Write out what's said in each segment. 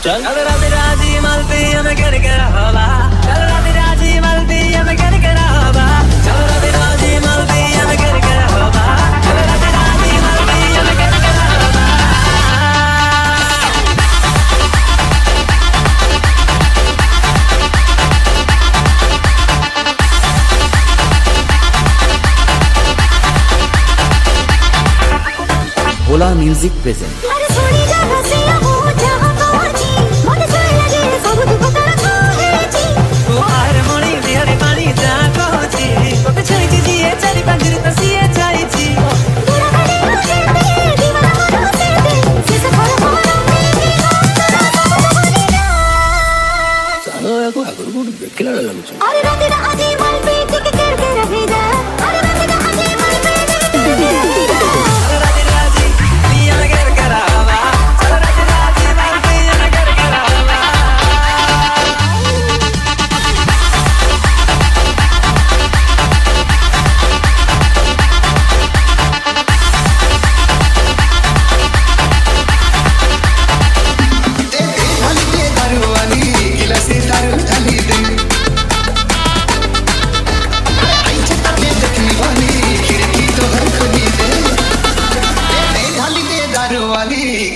चल राधे राजी मालती हमें कर के रहा चल राधे राजी मालती हमें कर के रहा चल राधे राजी मालती हमें कर के रहा चल राधे राजी मालती हमें कर के रहा भोला म्यूजिक प्रेजेंट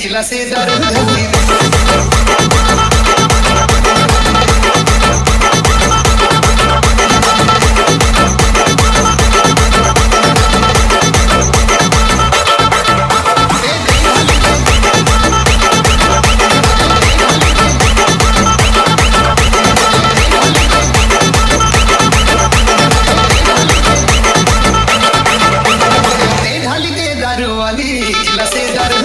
खिला से दारू ढाली दे दारू वाली खिला से दारू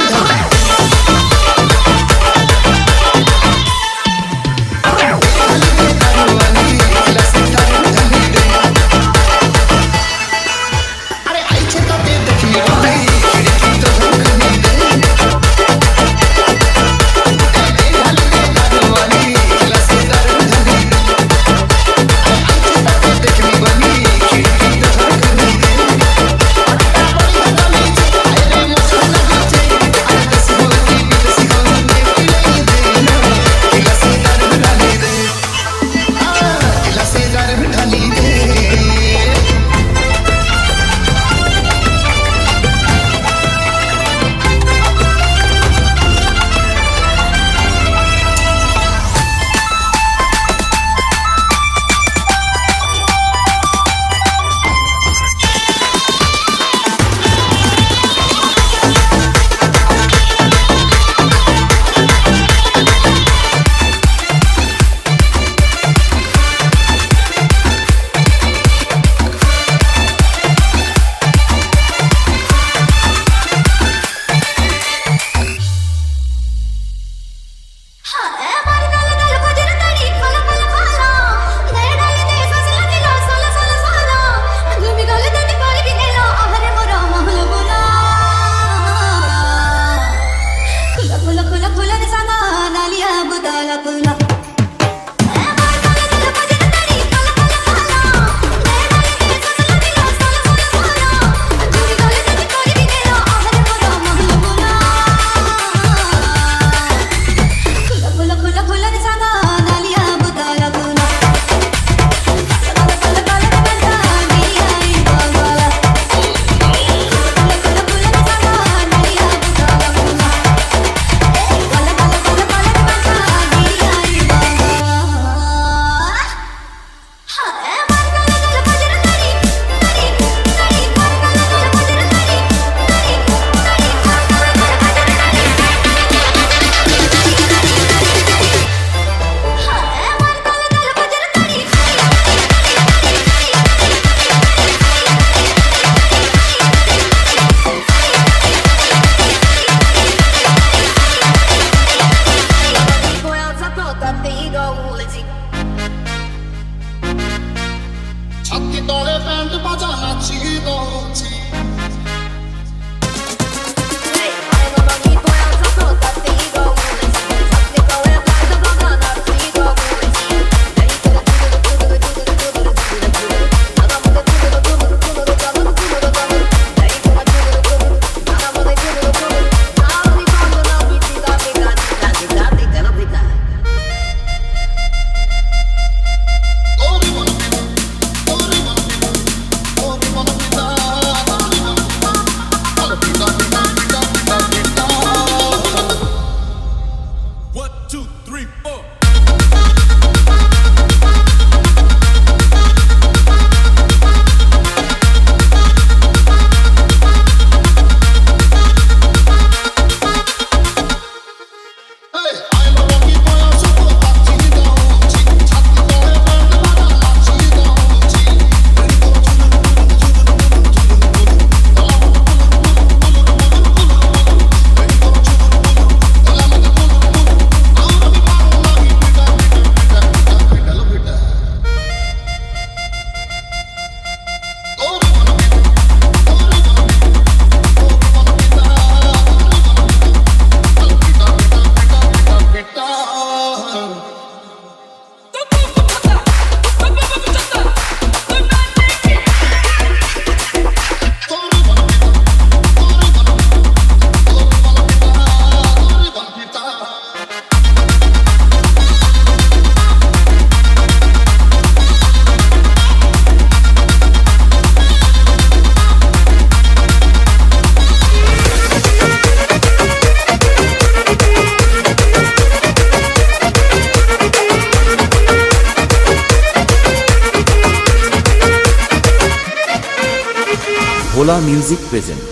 Bhola music present.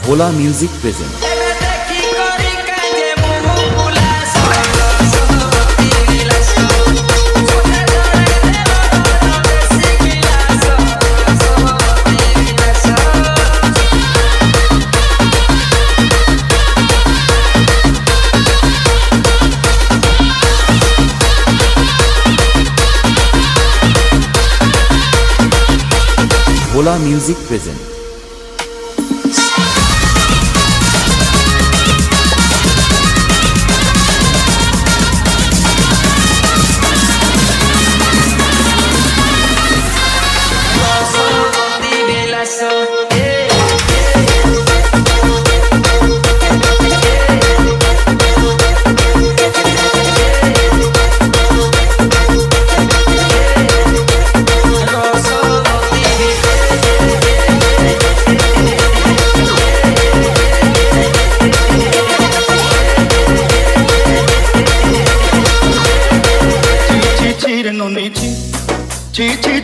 Bhola music present. Bhola music present.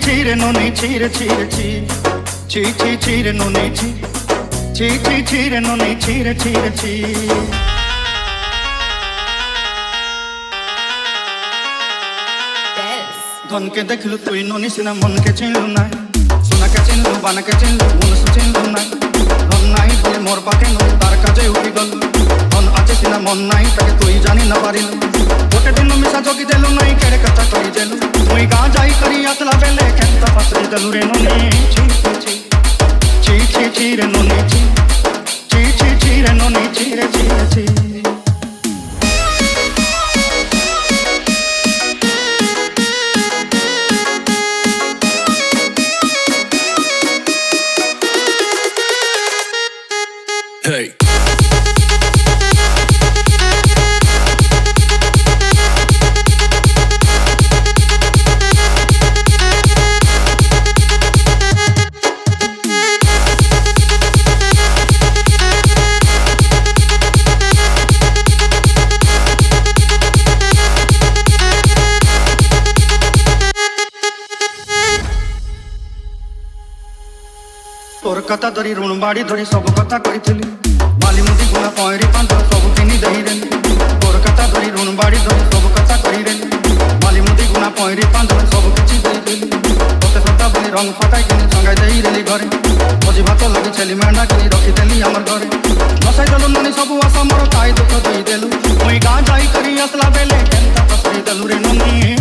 Cheer no need cheer cheer cheer cheer cheer no need cheer cheer no need cheer cheer cheer धन के देखलु तुई नोनी सिना मन के चिनलु ना सुना के चिनलु बाना के चिनलु मन से चिनलु ना धन नाई बोले मोर पाके नो तार काजे उठी गल धन आजे सिना मन नाई ताके तुई जानी ना पारिलु गोटे दिन मिसा जोगी देलु नाई केड़े कथा करी देलु मुई गा जाई करी आतला बेले केंता पासरी देलु रे नोनी ची रे नोनी ची रे नोनी ची रे ची Hey. तोर कथा धरी ऋण बाड़ी धरी सब कथा करी बाली मुदी गुणा पॉइरी पांच सब किनी दही रेली तोर कथा धरी ऋण बाड़ी धरी सब कथा करी रेली बाली मुदी गुणा पॉइरी पांच सब किछि दही रेली ओते सता बनी रंग फटाई किनी संगाई दही रेली घरे भोजी भात लगी छेली मेंढा किनी रखी देली हमर घरे बसाई देलु ननी सब आशा मोर काई दुख देई देलु मुई गां जाई करी असला बेले केंता पसरी देलु रे ननी